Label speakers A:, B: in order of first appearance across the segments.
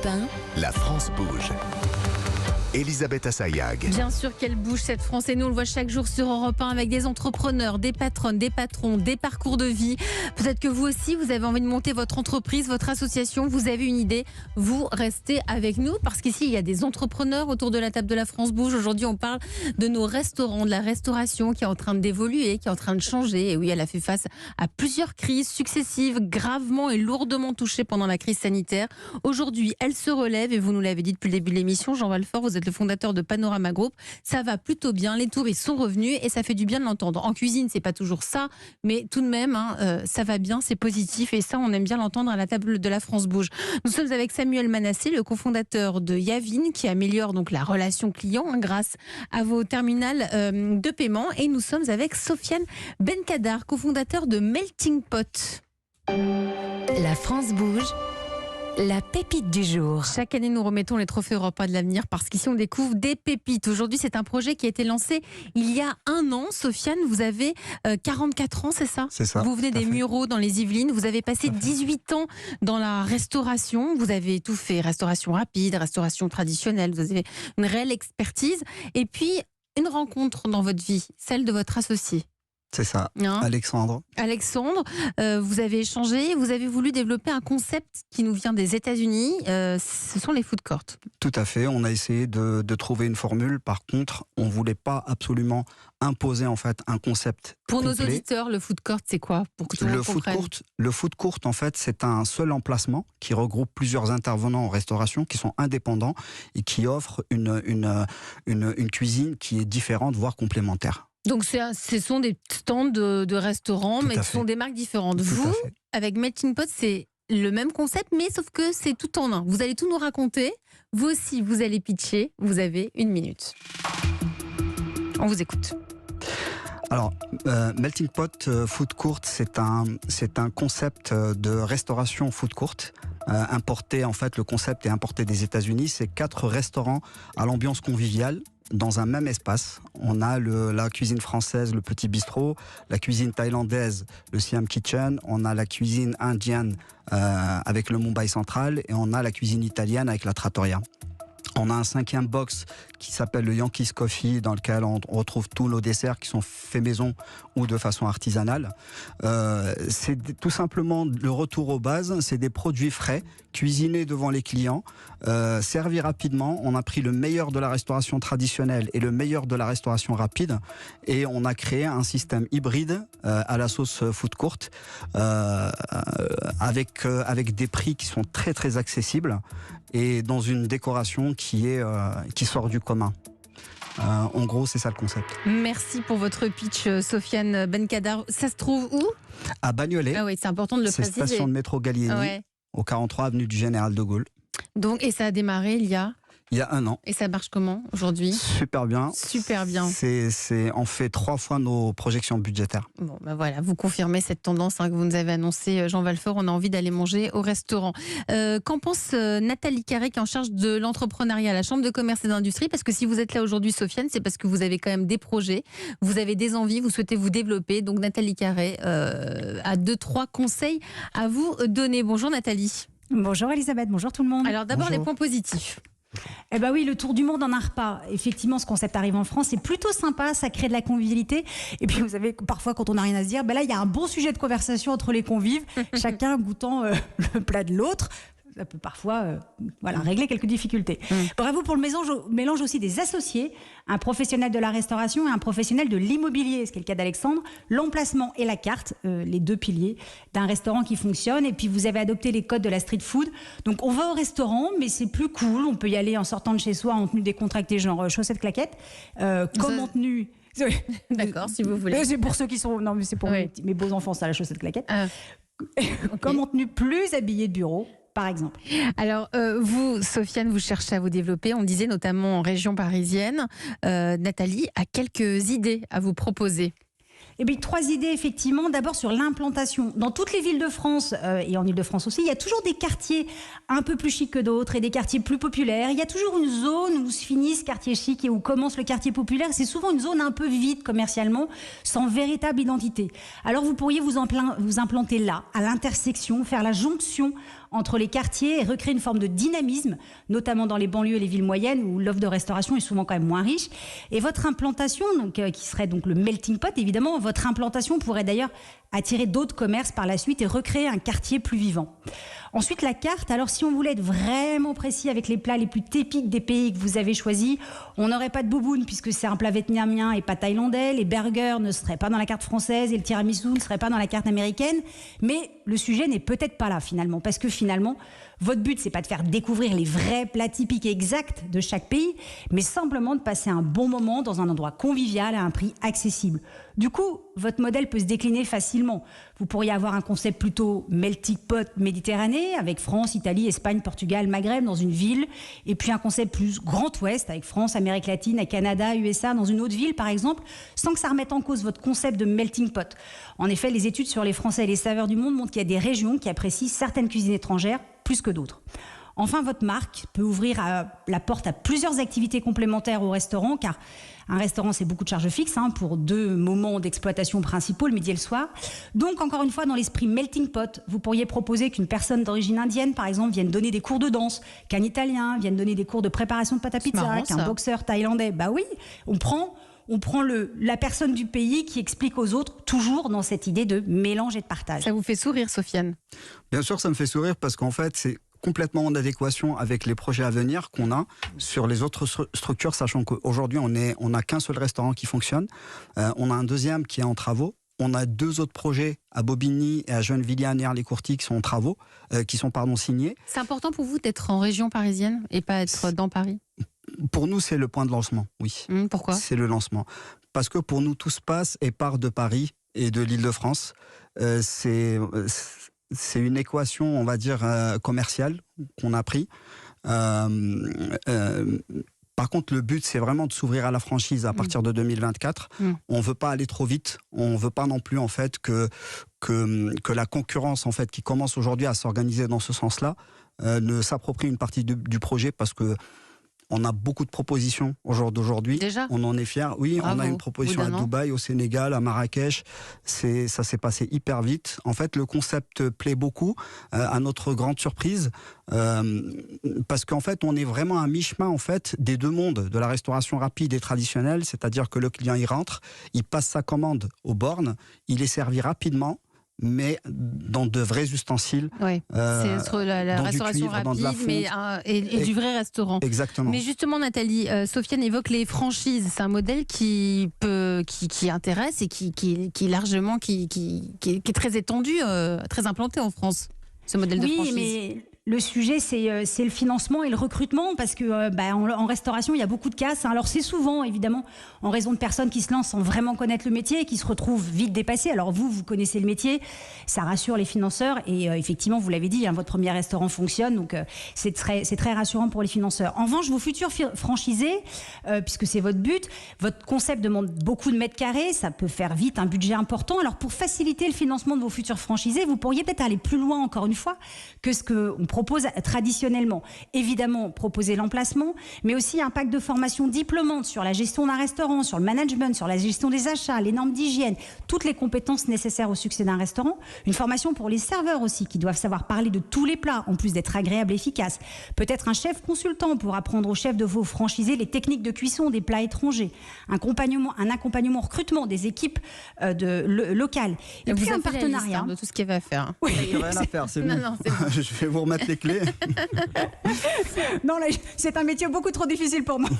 A: Europe 1,
B: La France bouge. Elisabeth Assayag.
C: Bien sûr qu'elle bouge cette France et nous on le voit chaque jour sur Europe 1 avec des entrepreneurs, des patronnes, des patrons, des parcours de vie. Peut-être que vous aussi vous avez envie de monter votre entreprise, votre association, vous avez une idée, vous restez avec nous parce qu'ici il y a des entrepreneurs autour de la table de La France bouge. Aujourd'hui on parle de nos restaurants, de la restauration qui est en train d'évoluer, qui est en train de changer. Et oui, elle a fait face à plusieurs crises successives, gravement et lourdement touchées pendant la crise sanitaire. Aujourd'hui elle se relève et vous nous l'avez dit depuis le début de l'émission, Jean Valfort, vous êtes le fondateur de Panorama Group. Ça va plutôt bien, les touristes sont revenus et ça fait du bien de l'entendre. En cuisine, c'est pas toujours ça, mais tout de même, ça va bien, c'est positif et ça, on aime bien l'entendre à la table de La France bouge. Nous sommes avec Samuel Manassé, le cofondateur de Yavin, qui améliore donc la relation client grâce à vos terminals de paiement. Et nous sommes avec Sofiane Benkadar, cofondateur de Melting Pot.
A: La France bouge. La pépite du jour.
C: Chaque année, nous remettons les trophées Europe 1 de l'avenir parce qu'ici, on découvre des pépites. Aujourd'hui, c'est un projet qui a été lancé il y a 1 an. Sofiane, vous avez 44 ans, c'est ça ?
D: C'est ça.
C: Vous venez des Mureaux dans les Yvelines. Vous avez passé 18 ans dans la restauration. Vous avez tout fait. Restauration rapide, restauration traditionnelle. Vous avez une réelle expertise. Et puis, une rencontre dans votre vie, celle de votre associé.
D: C'est ça, Alexandre,
C: vous avez échangé, vous avez voulu développer un concept qui nous vient des États-Unis, ce sont les food courts.
D: Tout à fait, on a essayé de trouver une formule. Par contre, on ne voulait pas absolument imposer en fait un concept
C: Pour
D: complet.
C: Nos auditeurs, le food court, c'est quoi pour que tout le monde comprenne ?
D: Le food court, en fait, c'est un seul emplacement qui regroupe plusieurs intervenants en restauration qui sont indépendants et qui offrent une cuisine qui est différente, voire complémentaire.
C: Donc ce sont des stands de restaurants, mais ce sont des marques différentes. Vous, avec Melting Pot, c'est le même concept, mais sauf que c'est tout en un. Vous allez tout nous raconter. Vous aussi, vous allez pitcher. Vous avez 1 minute. On vous écoute.
D: Alors, Melting Pot Food Court, c'est un concept de restauration food court. Importé, en fait, le concept est importé des États-Unis. C'est 4 restaurants à l'ambiance conviviale. Dans un même espace, on a la cuisine française, le Petit Bistrot, la cuisine thaïlandaise, le Siam Kitchen, on a la cuisine indienne avec le Mumbai Central et on a la cuisine italienne avec la Trattoria. On a un 5e box qui s'appelle le Yankees Coffee, dans lequel on retrouve tous nos desserts qui sont faits maison ou de façon artisanale. C'est tout simplement le retour aux bases, c'est des produits frais, cuisinés devant les clients, servis rapidement. On a pris le meilleur de la restauration traditionnelle et le meilleur de la restauration rapide et on a créé un système hybride à la sauce food court avec des prix qui sont très très accessibles et dans une décoration qui sort du commun. En gros, c'est ça le concept.
C: Merci pour votre pitch, Sofiane Benkadar. Ça se trouve où ?
D: À Bagnolet.
C: Ah oui, c'est important de le préciser.
D: C'est station de métro Gallieni, au 43 avenue du Général de Gaulle.
C: Donc, et ça a démarré il y a
D: 1 an.
C: Et ça marche comment aujourd'hui ?
D: Super bien.
C: Super bien.
D: On fait 3 fois nos projections budgétaires.
C: Bon, ben voilà, vous confirmez cette tendance que vous nous avez annoncée, Jean Valfort. On a envie d'aller manger au restaurant. Qu'en pense Nathalie Carré, qui est en charge de l'entrepreneuriat à la Chambre de commerce et d'industrie ? Parce que si vous êtes là aujourd'hui, Sofiane, c'est parce que vous avez quand même des projets, vous avez des envies, vous souhaitez vous développer. Donc Nathalie Carré a 2-3 conseils à vous donner. Bonjour Nathalie.
E: Bonjour Elisabeth, bonjour tout le monde.
C: Alors d'abord les points positifs.
E: Eh ben oui, le tour du monde en un repas. Effectivement, ce concept arrive en France, c'est plutôt sympa, ça crée de la convivialité. Et puis vous savez, parfois quand on n'a rien à se dire, là il y a un bon sujet de conversation entre les convives, chacun goûtant le plat de l'autre. Ça peut parfois régler quelques difficultés. Bravo pour le mélange aussi des associés, un professionnel de la restauration et un professionnel de l'immobilier, ce qui est le cas d'Alexandre. L'emplacement et la carte, les 2 piliers d'un restaurant qui fonctionne. Et puis vous avez adopté les codes de la street food. Donc on va au restaurant, mais c'est plus cool. On peut y aller en sortant de chez soi en tenue décontractée, genre chaussettes claquettes. Comme en tenue...
C: D'accord, si vous voulez.
E: C'est pour ceux qui sont... Non, mais c'est pour mes beaux enfants, ça, la chaussette claquette. Comme en tenue plus habillée de bureau. Par exemple.
C: Alors, vous, Sofiane, vous cherchez à vous développer, on disait notamment en région parisienne. Nathalie a quelques idées à vous proposer.
E: Eh bien, 3 idées, effectivement. D'abord, sur l'implantation. Dans toutes les villes de France, et en Ile-de-France aussi, il y a toujours des quartiers un peu plus chics que d'autres et des quartiers plus populaires. Il y a toujours une zone où se finit ce quartier chic et où commence le quartier populaire. C'est souvent une zone un peu vide commercialement, sans véritable identité. Alors, vous pourriez vous implanter là, à l'intersection, faire la jonction entre les quartiers et recréer une forme de dynamisme, notamment dans les banlieues et les villes moyennes où l'offre de restauration est souvent quand même moins riche. Et votre implantation, qui serait donc le melting pot, évidemment, votre implantation pourrait d'ailleurs attirer d'autres commerces par la suite et recréer un quartier plus vivant. Ensuite, la carte. Alors, si on voulait être vraiment précis avec les plats les plus typiques des pays que vous avez choisis, on n'aurait pas de bouboune puisque c'est un plat vietnamien et pas thaïlandais. Les burgers ne seraient pas dans la carte française et le tiramisu ne serait pas dans la carte américaine. Mais le sujet n'est peut-être pas là finalement, parce que finalement, votre but, c'est pas de faire découvrir les vrais plats typiques et exacts de chaque pays, mais simplement de passer un bon moment dans un endroit convivial à un prix accessible. Du coup, votre modèle peut se décliner facilement. Vous pourriez avoir un concept plutôt melting pot méditerranéen, avec France, Italie, Espagne, Portugal, Maghreb dans une ville, et puis un concept plus Grand Ouest, avec France, Amérique latine, et Canada, USA, dans une autre ville par exemple, sans que ça remette en cause votre concept de melting pot. En effet, les études sur les Français et les saveurs du monde montrent qu'il y a des régions qui apprécient certaines cuisines étrangères plus que d'autres. Enfin, votre marque peut ouvrir la porte à plusieurs activités complémentaires au restaurant, car un restaurant, c'est beaucoup de charges fixes pour 2 moments d'exploitation principaux, le midi et le soir. Donc, encore une fois, dans l'esprit melting pot, vous pourriez proposer qu'une personne d'origine indienne, par exemple, vienne donner des cours de danse, qu'un Italien vienne donner des cours de préparation de pâte à pizza, qu'un boxeur thaïlandais. Bah oui, on prend la personne du pays qui explique aux autres, toujours dans cette idée de mélange et de partage.
C: Ça vous fait sourire, Sofiane?
D: Bien sûr, ça me fait sourire parce qu'en fait, c'est complètement en adéquation avec les projets à venir qu'on a sur les autres structures, sachant qu'aujourd'hui, on n'a qu'un seul restaurant qui fonctionne. On a un deuxième qui est en travaux. On a 2 autres projets à Bobigny et à Gennevilliers-les-Courtis qui sont en travaux, qui sont signés.
C: C'est important pour vous d'être en région parisienne et pas être dans Paris?
D: Pour nous, c'est le point de lancement, oui.
C: Pourquoi?
D: C'est le lancement. Parce que pour nous, tout se passe et part de Paris et de l'Île-de-France. C'est une équation, on va dire, commerciale qu'on a pris. Par contre, le but, c'est vraiment de s'ouvrir à la franchise à partir de 2024. On ne veut pas aller trop vite. On ne veut pas non plus en fait, que la concurrence en fait, qui commence aujourd'hui à s'organiser dans ce sens-là ne s'approprie une partie du projet parce que on a beaucoup de propositions au jour d'aujourd'hui.
C: Déjà ?
D: On en est fiers. Oui,
C: Bravo.
D: On a une proposition à Dubaï, au Sénégal, à Marrakech. Ça s'est passé hyper vite. En fait, le concept plaît beaucoup, à notre grande surprise, parce qu'en fait, on est vraiment à mi-chemin en fait, des 2 mondes, de la restauration rapide et traditionnelle, c'est-à-dire que le client, il rentre, il passe sa commande aux bornes, il est servi rapidement, mais dans de vrais ustensiles.
C: Oui, c'est la restauration rapide et du vrai restaurant.
D: Exactement.
C: Mais justement, Nathalie, Sofiane évoque les franchises. C'est un modèle qui intéresse et qui est très étendu, très implanté en France, ce modèle de franchise.
E: Mais le sujet, c'est le financement et le recrutement, parce que en restauration, il y a beaucoup de casses. Alors c'est souvent, évidemment, en raison de personnes qui se lancent sans vraiment connaître le métier et qui se retrouvent vite dépassées. Alors vous connaissez le métier, ça rassure les financeurs et effectivement, vous l'avez dit, votre premier restaurant fonctionne, donc c'est très rassurant pour les financeurs. En revanche, vos futurs franchisés, puisque c'est votre but, votre concept demande beaucoup de mètres carrés, ça peut faire vite un budget important. Alors pour faciliter le financement de vos futurs franchisés, vous pourriez peut-être aller plus loin, encore une fois, que ce qu'on propose traditionnellement. Évidemment, proposer l'emplacement, mais aussi un pack de formation diplômante sur la gestion d'un restaurant, sur le management, sur la gestion des achats, les normes d'hygiène, toutes les compétences nécessaires au succès d'un restaurant. Une formation pour les serveurs aussi, qui doivent savoir parler de tous les plats, en plus d'être agréables et efficaces. Peut-être un chef consultant pour apprendre aux chefs de vos franchisés les techniques de cuisson des plats étrangers. Un accompagnement au recrutement des équipes locales.
C: Et puis un partenariat de tout ce qu'il va faire.
D: Oui, il n'y a rien à faire, c'est bon.
C: Non, c'est bon.
D: Je vais vous remettre les clés.
E: Non, là, c'est un métier beaucoup trop difficile pour moi.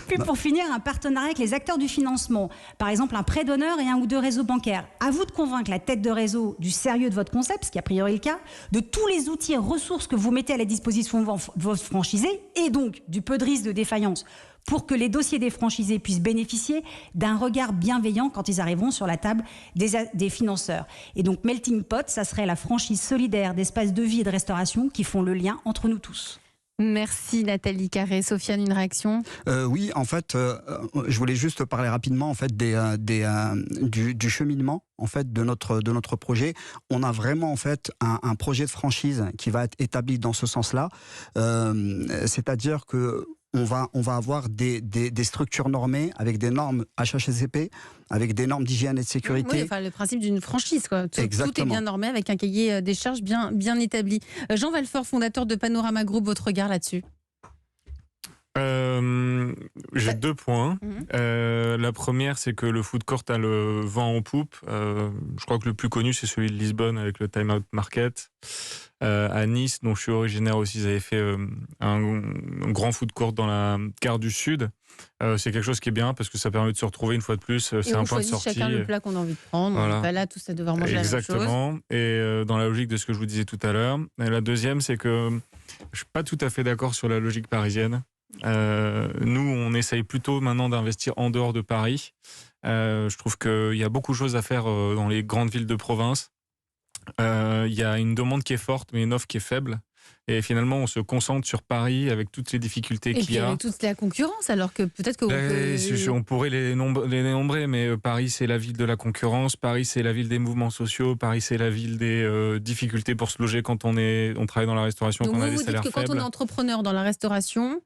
E: Puis pour finir, un partenariat avec les acteurs du financement. Par exemple, un prêt d'honneur et 1 ou 2 réseaux bancaires. À vous de convaincre la tête de réseau du sérieux de votre concept, ce qui est a priori le cas, de tous les outils et ressources que vous mettez à la disposition de vos franchisés et donc du peu de risque de défaillance pour que les dossiers des franchisés puissent bénéficier d'un regard bienveillant quand ils arriveront sur la table des financeurs. Et donc Melting Pot, ça serait la franchise solidaire d'espaces de vie et de restauration qui font le lien entre nous tous.
C: Merci Nathalie Carré. Sofiane, une réaction?
D: Oui, en fait, je voulais juste parler rapidement en fait du cheminement en fait de notre projet. On a vraiment en fait un projet de franchise qui va être établi dans ce sens-là, c'est-à-dire que on va avoir des structures normées avec des normes HACCP, avec des normes d'hygiène et de sécurité.
C: Oui, enfin, le principe d'une franchise, quoi. Tout est bien normé avec un cahier des charges bien établi. Jean Valfort, fondateur de Panorama Group, votre regard là-dessus?
F: J'ai 2 points. La première, c'est que le food court a le vent en poupe. Je crois que le plus connu, c'est celui de Lisbonne avec le Time Out Market. À Nice, dont je suis originaire aussi, ils avaient fait un grand food court dans la gare du Sud. C'est quelque chose qui est bien parce que ça permet de se retrouver une fois de plus. C'est un point de sortie.
C: Chacun le plat qu'on a envie de prendre.
F: Voilà.
C: On n'est pas là tous à devoir manger la même chose.
F: Exactement. Et dans la logique de ce que je vous disais tout à l'heure. Et la deuxième, c'est que je suis pas tout à fait d'accord sur la logique parisienne. Nous, on essaye plutôt maintenant d'investir en dehors de Paris. Je trouve qu'il y a beaucoup de choses à faire dans les grandes villes de province. Il y a une demande qui est forte, mais une offre qui est faible. Et finalement, on se concentre sur Paris avec toutes les difficultés qu'il y a.
C: Et puis avec toute la concurrence, alors que peut-être que...
F: On pourrait les dénombrer, mais Paris, c'est la ville de la concurrence. Paris, c'est la ville des mouvements sociaux. Paris, c'est la ville des difficultés pour se loger quand on travaille dans la restauration,
C: donc
F: qu'on a
C: vous
F: des salaires
C: dites que
F: faibles.
C: quand on est entrepreneur dans la restauration...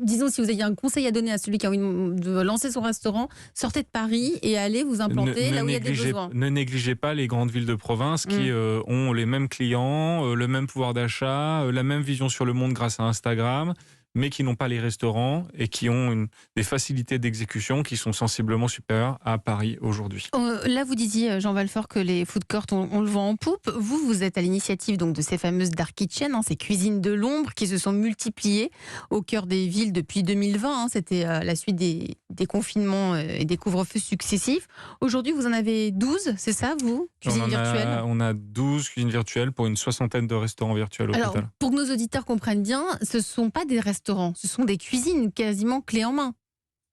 C: disons, si vous aviez un conseil à donner à celui qui a envie de lancer son restaurant, sortez de Paris et allez vous implanter là où il y a des besoins.
F: Ne négligez pas les grandes villes de province qui ont les mêmes clients, le même pouvoir d'achat, la même vision sur le monde grâce à Instagram, mais qui n'ont pas les restaurants et qui ont des facilités d'exécution qui sont sensiblement supérieures à Paris aujourd'hui.
C: Là, vous disiez, Jean Valfort, que les food courts, on le vend en poupe. Vous êtes à l'initiative donc de ces fameuses dark kitchen, ces cuisines de l'ombre qui se sont multipliées au cœur des villes depuis 2020. C'était la suite des confinements et des couvre-feux successifs. Aujourd'hui, vous en avez 12, c'est ça, vous? Cuisines virtuelles?
F: On a 12 cuisines virtuelles pour une 60aine de restaurants virtuels au total.
C: Pour que nos auditeurs comprennent bien, ce ne sont pas des restaurants, ce sont des cuisines quasiment clés en main.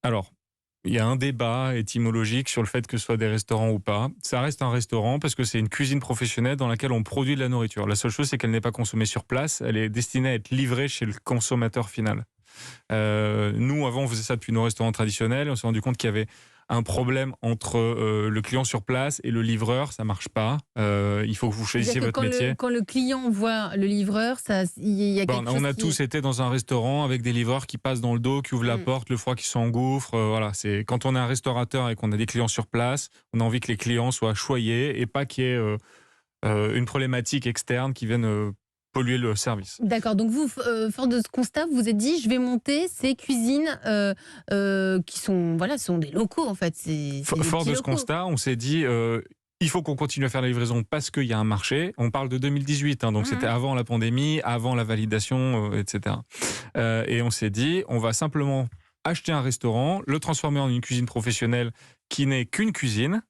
F: Alors, il y a un débat étymologique sur le fait que ce soit des restaurants ou pas. Ça reste un restaurant parce que c'est une cuisine professionnelle dans laquelle on produit de la nourriture. La seule chose, c'est qu'elle n'est pas consommée sur place. Elle est destinée à être livrée chez le consommateur final. Nous, avant, on faisait ça depuis nos restaurants traditionnels. On s'est rendu compte qu'il y avait un problème entre le client sur place et le livreur, ça marche pas. Il faut que vous choisissiez votre métier.
C: Quand le client voit le livreur, il y a quelque chose.
F: On a tous été dans un restaurant avec des livreurs qui passent dans le dos, qui ouvrent la porte, le froid qui s'engouffre. Voilà, c'est quand on est un restaurateur et qu'on a des clients sur place, on a envie que les clients soient choyés et pas qu'il y ait une problématique externe qui vienne polluer le service.
C: D'accord, donc vous, fort de ce constat, vous vous êtes dit, je vais monter ces cuisines qui sont, sont des locaux en fait.
F: Fort de ce constat, on s'est dit, il faut qu'on continue à faire la livraison parce qu'il y a un marché. On parle de 2018, donc c'était avant la pandémie, avant la validation, etc. Et on s'est dit, on va simplement acheter un restaurant, le transformer en une cuisine professionnelle qui n'est qu'une cuisine.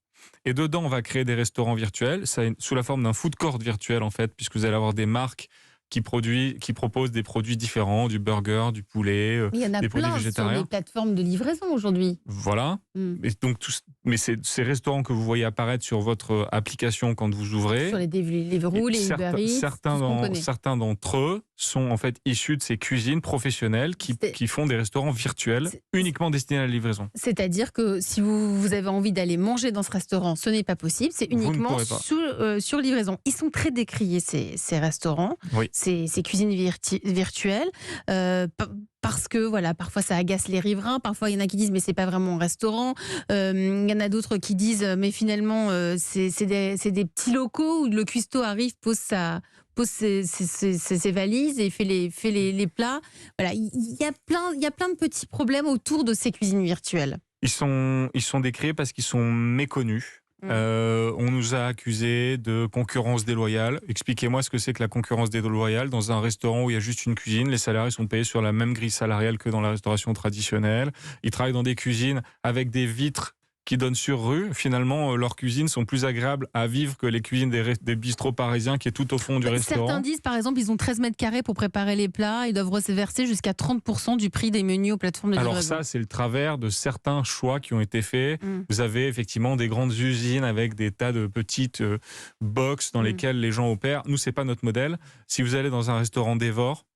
F: Et dedans, on va créer des restaurants virtuels, sous la forme d'un food court virtuel en fait, puisque vous allez avoir des marques qui proposent des produits différents, du burger, du poulet, des produits végétariens. Il y en a plein sur les plateformes
C: de livraison aujourd'hui.
F: Voilà. Et donc, ces restaurants que vous voyez apparaître sur votre application quand vous ouvrez,
C: sur les Deliveroo, les Uber Eats,
F: certains d'entre eux sont en fait issus de ces cuisines professionnelles qui font des restaurants virtuels uniquement destinés à la livraison.
C: C'est-à-dire que si vous avez envie d'aller manger dans ce restaurant, ce n'est pas possible, c'est uniquement sur livraison. Ils sont très décriés ces restaurants, ces cuisines virtuelles. Parce que parfois ça agace les riverains, parfois il y en a qui disent mais c'est pas vraiment un restaurant, il y en a d'autres qui disent mais finalement c'est des petits locaux où le cuistot arrive, pose ses valises et fait les plats. Voilà, il y a plein de petits problèmes autour de ces cuisines virtuelles.
F: Ils sont décriés parce qu'ils sont méconnus. On nous a accusés de concurrence déloyale. Expliquez-moi ce que c'est que la concurrence déloyale dans un restaurant où il y a juste une cuisine. Les salariés sont payés sur la même grille salariale que dans la restauration traditionnelle. Ils travaillent dans des cuisines avec des vitres qui donnent sur rue. Finalement, leurs cuisines sont plus agréables à vivre que les cuisines des bistrots parisiens qui est tout au fond du restaurant.
C: Certains disent, par exemple, ils ont 13 mètres carrés pour préparer les plats. Ils doivent verser jusqu'à 30% du prix des menus aux plateformes de livraison.
F: Alors ça, c'est le travers de certains choix qui ont été faits. Vous avez effectivement des grandes usines avec des tas de petites box dans lesquelles les gens opèrent. Nous, c'est pas notre modèle. Si vous allez dans un restaurant Dévore,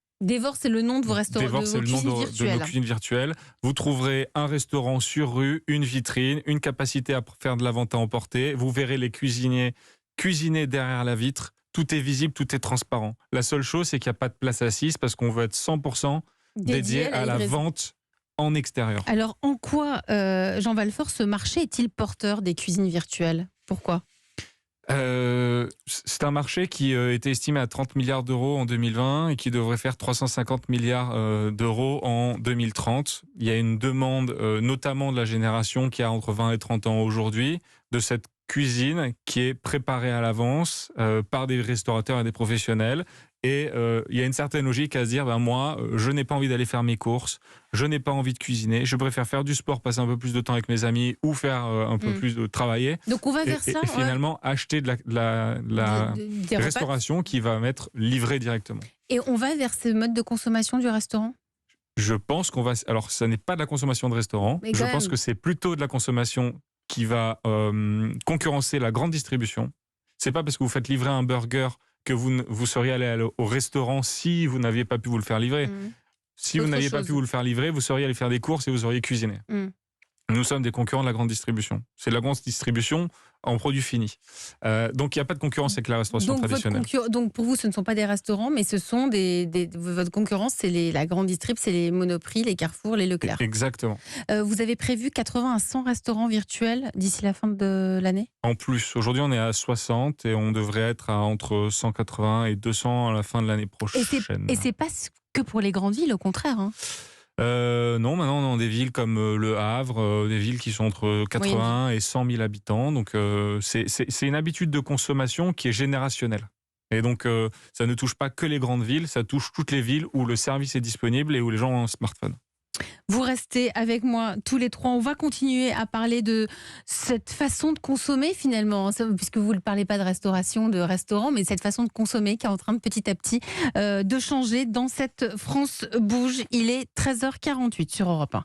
C: c'est le nom de vos restaurants,
F: Dévore, c'est le nom de nos cuisines virtuelles. Vous trouverez un restaurant sur rue, une vitrine, une capacité à faire de la vente à emporter. Vous verrez les cuisiniers cuisiner derrière la vitre. Tout est visible, tout est transparent. La seule chose, c'est qu'il n'y a pas de place assise parce qu'on veut être 100% dédié à la vente en extérieur.
C: Alors, en quoi, Jean Valfort, ce marché est-il porteur des cuisines virtuelles? Pourquoi?
F: C'est un marché qui était estimé à 30 milliards d'euros en 2020 et qui devrait faire 350 milliards d'euros en 2030. Il y a une demande, notamment de la génération qui a entre 20 et 30 ans aujourd'hui, de cette cuisine qui est préparée à l'avance par des restaurateurs et des professionnels. Et il y a une certaine logique à se dire, moi, je n'ai pas envie d'aller faire mes courses, je n'ai pas envie de cuisiner, je préfère faire du sport, passer un peu plus de temps avec mes amis ou faire un peu plus de travailler.
C: Donc on va vers ça.
F: Et finalement, acheter de la restauration qui va m'être livrée directement.
C: Et on va vers ce mode de consommation du restaurant?
F: Je pense qu'on va... Alors, ça n'est pas de la consommation de restaurant. Je pense que c'est plutôt de la consommation qui va concurrencer la grande distribution. C'est pas parce que vous faites livrer un burger que vous seriez allé au restaurant si vous n'aviez pas pu vous le faire livrer. Si vous n'aviez pas pu vous le faire livrer, vous seriez allé faire des courses et vous auriez cuisiné. Nous sommes des concurrents de la grande distribution. C'est de la grande distribution en produits finis. Donc il n'y a pas de concurrence avec la restauration traditionnelle.
C: Donc pour vous, ce ne sont pas des restaurants, mais ce sont votre concurrence, c'est la grande distrib, c'est les Monoprix, les Carrefour, les Leclerc.
F: Exactement.
C: Vous avez prévu 80 à 100 restaurants virtuels d'ici la fin de l'année? En
F: plus, aujourd'hui on est à 60 et on devrait être à entre 180 et 200 à la fin de l'année prochaine.
C: Et c'est pas que pour les grandes villes, au contraire.
F: Non, maintenant dans des villes comme Le Havre, des villes qui sont entre 80 et 100 000 habitants. Donc c'est une habitude de consommation qui est générationnelle. Et donc ça ne touche pas que les grandes villes, ça touche toutes les villes où le service est disponible et où les gens ont un smartphone.
C: Vous restez avec moi tous les trois. On va continuer à parler de cette façon de consommer finalement, puisque vous ne parlez pas de restauration, de restaurant, mais cette façon de consommer qui est en train de petit à petit de changer dans cette France bouge. Il est 13h48 sur Europe 1.